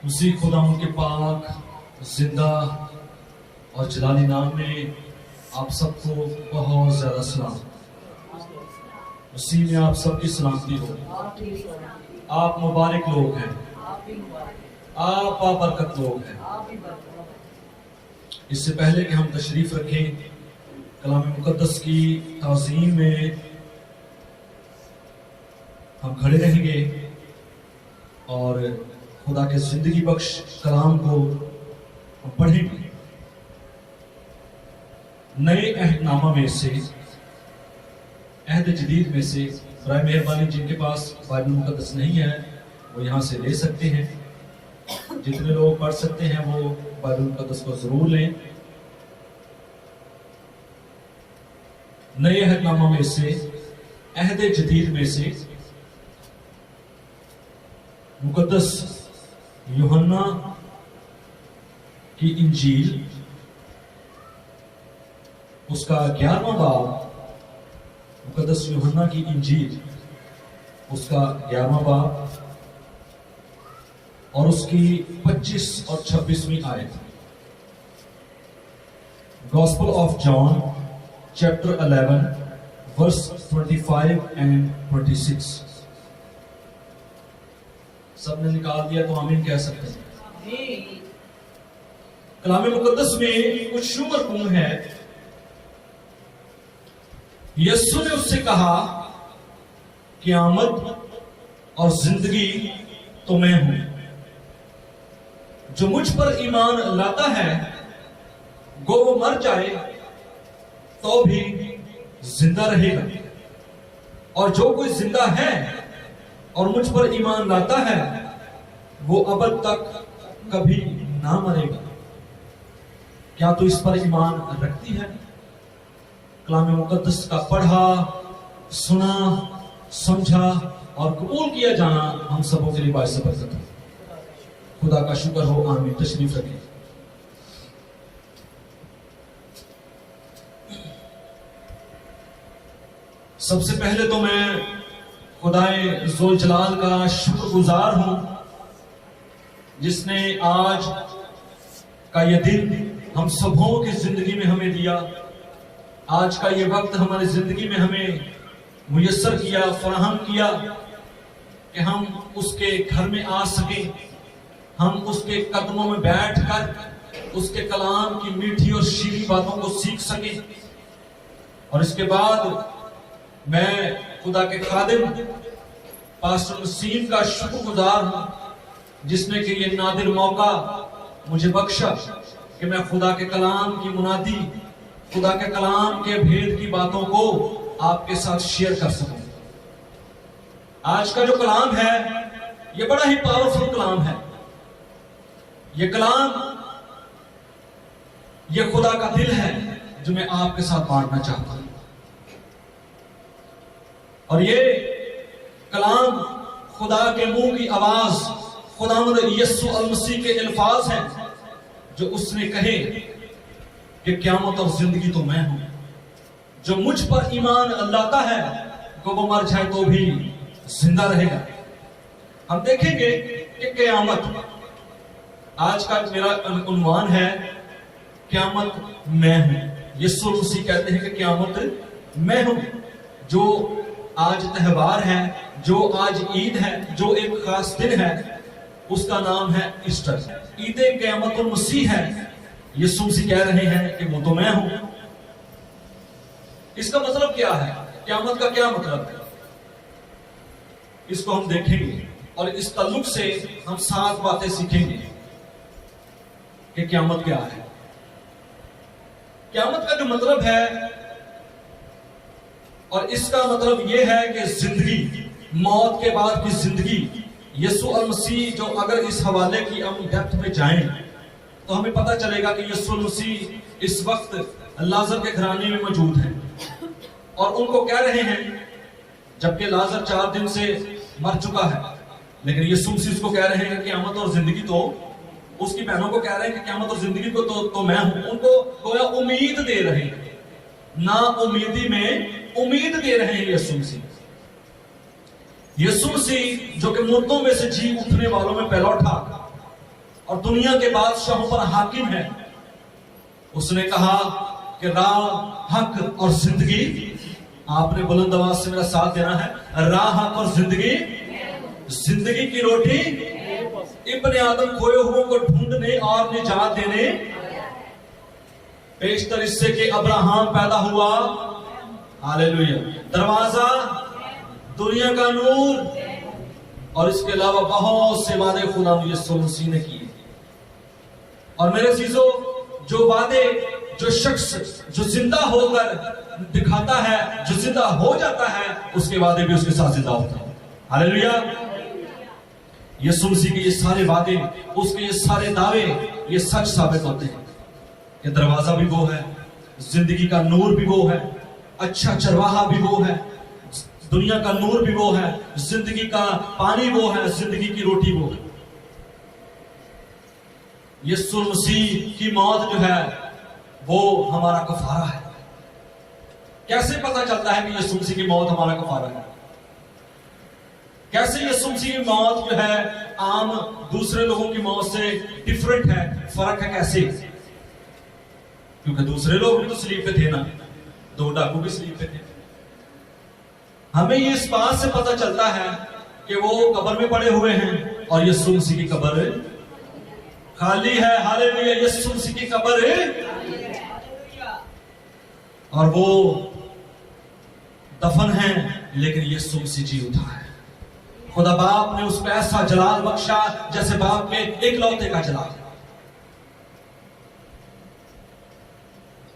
اسی خدا ان کے پاک زندہ اور جلالی نام میں آپ سب کو بہت زیادہ سلام۔ اسی میں آپ سب کی سلامتی ہو۔ آپ مبارک لوگ ہیں، آپ بابرکت لوگ ہیں۔ اس سے پہلے کہ ہم تشریف رکھیں کلام مقدس کی تعظیم میں، ہم کھڑے رہیں گے اور خدا کے زندگی بخش کلام کو ہم پڑھیں گے۔ نئے عہد نامہ میں سے، عہد جدید میں سے، برائے مہربانی جن کے پاس بائبل مقدس نہیں ہے وہ یہاں سے لے سکتے ہیں۔ جتنے لوگ پڑھ سکتے ہیں وہ بائبل مقدس کو ضرور لیں۔ نئے عہد نامہ میں سے، عہد جدید میں سے، مقدس یوحنا کی انجیل، اس کا 11واں باب، مقدس یوحنا کی انجیل اس کا 11واں باب اور اس کی 25 اور 26ویں آیت۔ Gospel of John chapter 11 verse 25 and 26۔ سب نے نکال دیا تو آمین کہہ سکتے ہیں۔ کلام مقدس میں کچھ یوں مرقوم ہے، یسوع نے اس سے کہا قیامت اور زندگی تو میں ہوں، جو مجھ پر ایمان لاتا ہے گو وہ مر جائے تو بھی زندہ رہے گا، اور جو کوئی زندہ ہے اور مجھ پر ایمان لاتا ہے وہ ابد تک کبھی نہ مرے گا۔ کیا تو اس پر ایمان رکھتی ہے؟ کلام مقدس کا پڑھا، سنا، سمجھا اور قبول کیا جانا ہم سبوں کے لیے باعث برکت ہو۔ خدا کا شکر ہو، آمین۔ تشریف رکھیں۔ سب سے پہلے تو میں خدائے ذوالجلال کا شکر گزار ہوں جس نے آج کا یہ دن ہم سبوں کی زندگی میں ہمیں دیا، آج کا یہ وقت ہماری زندگی میں ہمیں میسر کیا، فراہم کیا کہ ہم اس کے گھر میں آ سکیں، ہم اس کے قدموں میں بیٹھ کر اس کے کلام کی میٹھی اور شیریں باتوں کو سیکھ سکیں۔ اور اس کے بعد میں خدا کے خادم پاسٹر نسیم کا شکر گزار ہوں جس نے کہ یہ نادر موقع مجھے بخشا کہ میں خدا کے کلام کی منادی، خدا کے کلام کے بھید کی باتوں کو آپ کے ساتھ شیئر کر سکوں۔ آج کا جو کلام ہے یہ بڑا ہی پاورفل کلام ہے۔ یہ کلام، یہ خدا کا دل ہے جو میں آپ کے ساتھ بانٹنا چاہتا ہوں۔ اور یہ کلام خدا کے منہ کی آواز، خداوند یسوع المسیح کے الفاظ ہیں جو اس نے کہے کہ قیامت اور زندگی تو میں ہوں، جو مجھ پر ایمان لاتا ہے کہ وہ مر جائے تو بھی زندہ رہے گا۔ ہم دیکھیں گے کہ قیامت، آج کا میرا عنوان ہے قیامت میں ہوں۔ یسوع المسیح کہتے ہیں کہ قیامت میں ہوں۔ جو آج تہوار ہے، جو آج عید ہے، جو ایک خاص دن ہے، اس کا نام ہے ایسٹر، عید قیامت المسیح ہے۔ یسوع مسیح کہہ رہے ہیں کہ وہ تو میں ہوں۔ اس کا مطلب کیا ہے؟ قیامت کا کیا مطلب ہے؟ اس کو ہم دیکھیں گے اور اس تعلق سے ہم 7 باتیں سیکھیں گے کہ قیامت کیا ہے۔ قیامت کا جو مطلب ہے، اور اس کا مطلب یہ ہے کہ زندگی، موت کے بعد کی زندگی۔ یسوع المسیح جو اگر اس حوالے کی ہم ڈیپتھ میں جائیں تو ہمیں پتہ چلے گا کہ یسوع المسیح اس وقت لازر کے گھرانے میں موجود ہیں اور ان کو کہہ رہے ہیں، جبکہ لازر 4 دن سے مر چکا ہے، لیکن یسوع مسیح اس کو کہہ رہے ہیں کہ قیامت اور زندگی تو، اس کی بہنوں کو کہہ رہے ہیں کہ قیامت اور زندگی کو تو میں ہوں۔ ان کو گویا امید دے رہے ہیں، نا امیدی میں امید دے رہے ہیں یسوع مسیح۔ یسوع مسیح جو کہ مردوں میں سے جی اٹھنے والوں میں پہلا اٹھا، اور دنیا کے بادشاہوں پر حاکم ہے. اس نے کہا کہ راہ، حق اور زندگی. آپ نے بلند آواز سے میرا ساتھ دینا ہے. راہ، حق اور زندگی. زندگی کی روٹی ابن آدم کھوئے ہوئے کو ڈھونڈنے اور نجات دینے. بیشتر اس سے کہ ابراہم پیدا ہوا. ہاللیلویا. دروازہ، دنیا کا نور، اور اس کے علاوہ بہت سے وعدے خدا یسوع مسیح نے کیے. اور میرے عزیزو، جو وعدے جو شخص جو زندہ ہو کر دکھاتا ہے، جو زندہ ہو جاتا ہے، اس کے وعدے بھی اس کے ساتھ زندہ ہوتے ہیں. ہاللیلویا. یسوع مسیح کے یہ سارے وعدے، اس کے یہ سارے دعوے، یہ سچ ثابت ہوتے ہیں کہ دروازہ بھی وہ ہے، زندگی کا نور بھی وہ ہے، اچھا چرواہا بھی وہ ہے، دنیا کا نور بھی وہ ہے، زندگی کا پانی وہ ہے، زندگی کی روٹی وہ ہے. یسوع مسیح کی موت جو ہے وہ ہمارا کفارہ ہے. کیسے پتا چلتا ہے کہ یسوع مسیح کی موت ہمارا کفارہ ہے؟ کیسے یسوع مسیح کی موت جو ہے عام دوسرے لوگوں کی موت سے ڈیفرنٹ ہے، فرق ہے؟ کیسے؟ کیونکہ دوسرے لوگ بھی تو صلیب پہ تھے نا، 2 ڈاکو بھی صلیب پہ تھے. ہمیں یہ اس بات سے پتا چلتا ہے کہ وہ قبر میں پڑے ہوئے ہیں اور یسوع مسیح کی قبر خالی ہے. ہاللیلویا. یسوع مسیح کی قبر اور وہ دفن ہیں، لیکن یسوع مسیح جی اٹھا ہے. خدا باپ نے اس کو ایسا جلال بخشا جیسے باپ کے ایک لوتے کا جلال.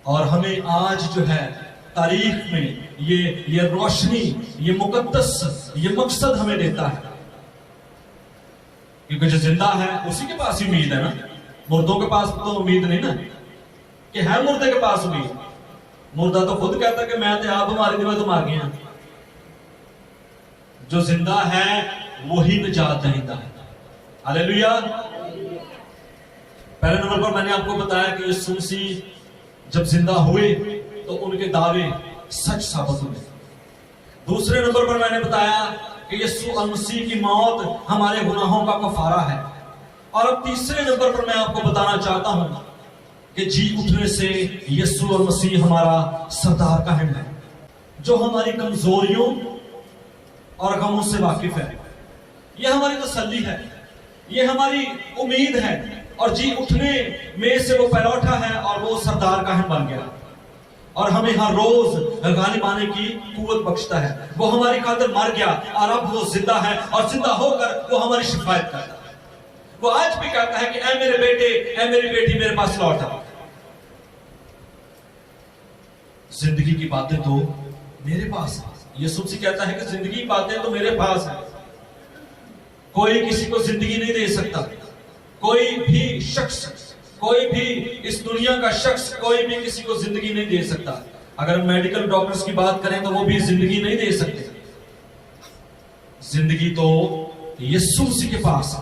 اور ہمیں آج جو ہے تاریخ میں یہ روشنی، یہ مقدس، یہ مقصد ہمیں دیتا ہے. کیونکہ جو زندہ ہے اسی کے پاس ہی امید ہے نا. مردوں کے پاس تو امید نہیں نا، کہ ہے مردے کے پاس امید. مردہ تو خود کہتا ہے کہ میں آپ ہماری دن میں تم آ گئے ہیں. جو زندہ ہے وہی نجات دہندہ ہے. ہاللیلویا. پہلے نمبر پر میں نے آپ کو بتایا کہ یسوع مسیح جب زندہ ہوئے تو ان کے دعوے سچ ثابت ہوئے. دوسرے نمبر پر میں نے بتایا کہ یسوع مسیح کی موت ہمارے گناہوں کا کفارہ ہے. اور اب تیسرے نمبر پر میں آپ کو بتانا چاہتا ہوں کہ جی اٹھنے سے یسوع مسیح ہمارا سردار کاہن ہے، جو ہماری کمزوریوں اور غموں سے واقف ہے. یہ ہماری تسلی ہے، یہ ہماری امید ہے. اور جی اٹھنے میں سے وہ پہلا اٹھا ہے اور وہ سردار کاہن بن گیا اور ہمیں ہر روز غالب آنے کی قوت بخشتا ہے. وہ ہماری خاطر مر گیا اور اب وہ زندہ ہے، اور زندہ ہو کر وہ ہماری شفاعت کرتا ہے. وہ آج بھی کہتا ہے کہ اے میرے بیٹے، اے میری بیٹی، میرے پاس لوٹ آؤ. زندگی کی باتیں تو میرے پاس ہیں. یسوع مسیح کہتا ہے کہ زندگی کی باتیں تو میرے پاس ہیں. کوئی کسی کو زندگی نہیں دے سکتا. کوئی بھی شخص، کوئی بھی اس دنیا کا شخص، کوئی بھی کسی کو زندگی نہیں دے سکتا. اگر میڈیکل ڈاکٹرز کی بات کریں تو وہ بھی زندگی نہیں دے سکتے. زندگی تو یسوع مسیح کے پاس ہے.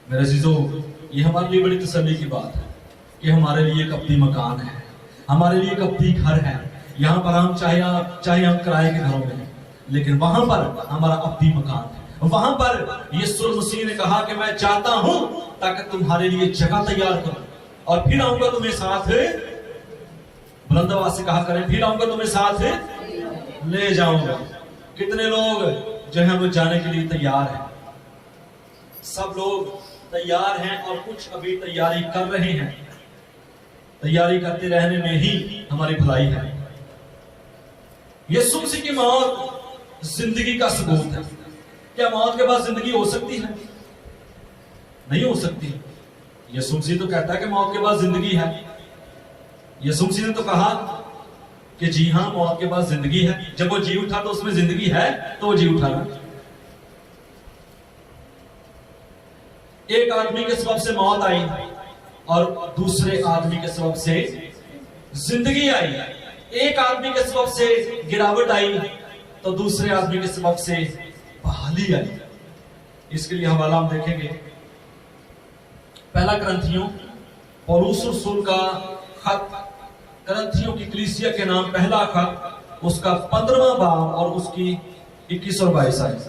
میرے عزیزو، یہ ہمارے لیے بڑی تسلی کی بات ہے کہ ہمارے لیے ایک ابدی مکان ہے، ہمارے لیے ایک ابدی گھر ہے. یہاں پر ہم چاہے ہم کرائے کے گھروں میں ہیں، لیکن وہاں پر ہمارا ابدی مکان ہے. وہاں پر یسوع مسیح نے کہا کہ میں چاہتا ہوں تاکہ تمہارے لیے جگہ تیار کروں اور پھر آؤں گا تمہیں ساتھ. بلند آواز سے کہا کریں، پھر آؤں گا تمہیں ساتھ لے جاؤں گا. کتنے لوگ جو ہیں وہ جانے کے لیے تیار ہیں؟ سب لوگ تیار ہیں اور کچھ ابھی تیاری کر رہے ہیں. تیاری کرتے رہنے میں ہی ہماری بھلائی ہے. یسوع مسیح کی موت زندگی کا ثبوت ہے. کیا موت کے بعد زندگی ہو سکتی ہے؟ نہیں ہو سکتی. یسوع مسیح تو کہتا ہے کہ موت کے بعد زندگی ہے. یسوع مسیح نے تو کہا کہ جی ہاں، موت کے بعد زندگی ہے. جب وہ جی اٹھا تو اس میں زندگی ہے، تو وہ جی اٹھا نا. ایک آدمی کے سبب سے موت آئی اور دوسرے آدمی کے سبب سے زندگی آئی. ایک آدمی کے سبب سے گراوٹ آئی تو دوسرے آدمی کے سبب سے بحالی آئی. اس کے لیے حوالہ ہم دیکھیں گے پہلا کرنتھیوں، پولس رسول کا خط، کرنتھیوں کی کلیسیا کے نام پہلا خط، اس کا 15واں باب اور اس کی 21 اور 22 آیت.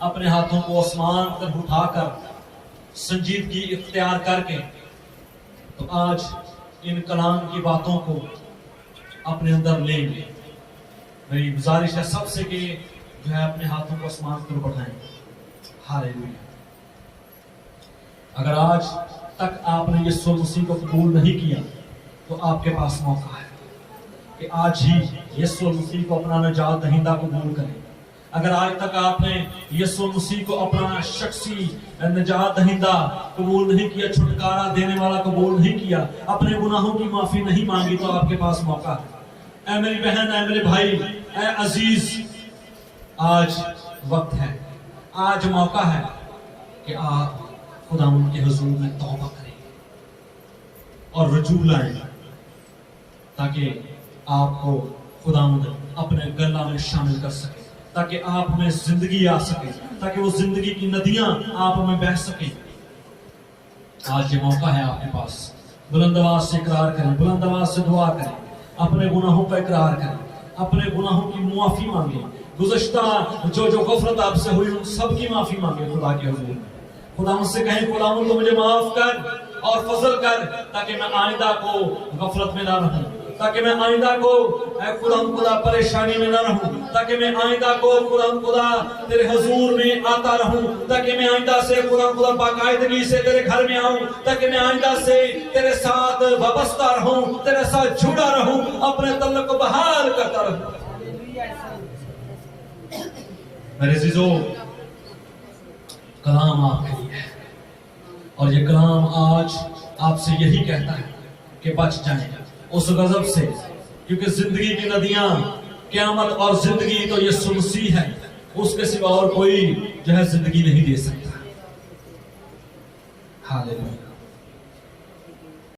اپنے ہاتھوں کو آسمان طرف اٹھا کر سنجیدگی اختیار کر کے تو آج ان کلام کی باتوں کو اپنے اندر لیں گے. میری گزارش ہے سب سے کہ جو ہے اپنے ہاتھوں کو آسمان کی طرف اٹھائیں. ہاللیلویا. اگر آج تک آپ نے یسوع مسیح کو قبول نہیں کیا تو آپ کے پاس موقع ہے کہ آج ہی یسوع مسیح کو اپنا نجات دہندہ قبول کریں. اگر آج تک آپ نے یسوع مسیح کو اپنا شخصی نجات دہندہ قبول نہیں کیا، چھٹکارا دینے والا قبول نہیں کیا، اپنے گناہوں کی معافی نہیں مانگی، تو آپ کے پاس موقع ہے. اے میری بہن، اے میرے بھائی، اے عزیز، آج وقت ہے، آج موقع ہے کہ آپ خداوند کے حضور میں توبہ کریں اور رجوع لائیں تاکہ آپ کو خداوند اپنے گلہ میں شامل کر سکے، تاکہ آپ میں زندگی آ سکے، تاکہ وہ زندگی کی ندیاں آپ میں بہہ سکیں. آج یہ موقع ہے آپ کے پاس. بلند آواز سے اقرار کریں، بلند آواز سے دعا کریں، اپنے گناہوں کا اقرار کریں، اپنے گناہوں کی معافی مانگیں. گزشتہ جو غفلت آپ سے ہوئی ان سب کی معافی مانگیں خدا کے حضور میں. خدا مجھ سے کہیں خداوند تو مجھے معاف کر اور فضل کر تاکہ میں آئندہ کو غفلت میں نہ رہوں، تاکہ میں آئندہ کو اے خدا پریشانی میں نہ رہوں، تاکہ میں آئندہ کو خدا تیرے حضور میں آتا رہوں، تاکہ میں آئندہ سے خدا باقاعدگی سے تیرے گھر میں آؤں، تاکہ میں آئندہ سے تیرے ساتھ وابستہ رہوں، تیرے ساتھ جڑا رہوں، اپنے تعلق کو بحال کرتا رہوں. میرے عزیزو، کلام آپ کے لیے ہے اور یہ کلام آج آپ سے یہی کہتا ہے کہ بچ جائیں اس غضب سے، کیونکہ زندگی کی ندیاں، قیامت اور زندگی تو یسوع مسیح ہے، اس کے سوا اور کوئی جو ہے زندگی نہیں دے سکتا. ہاللیلویا.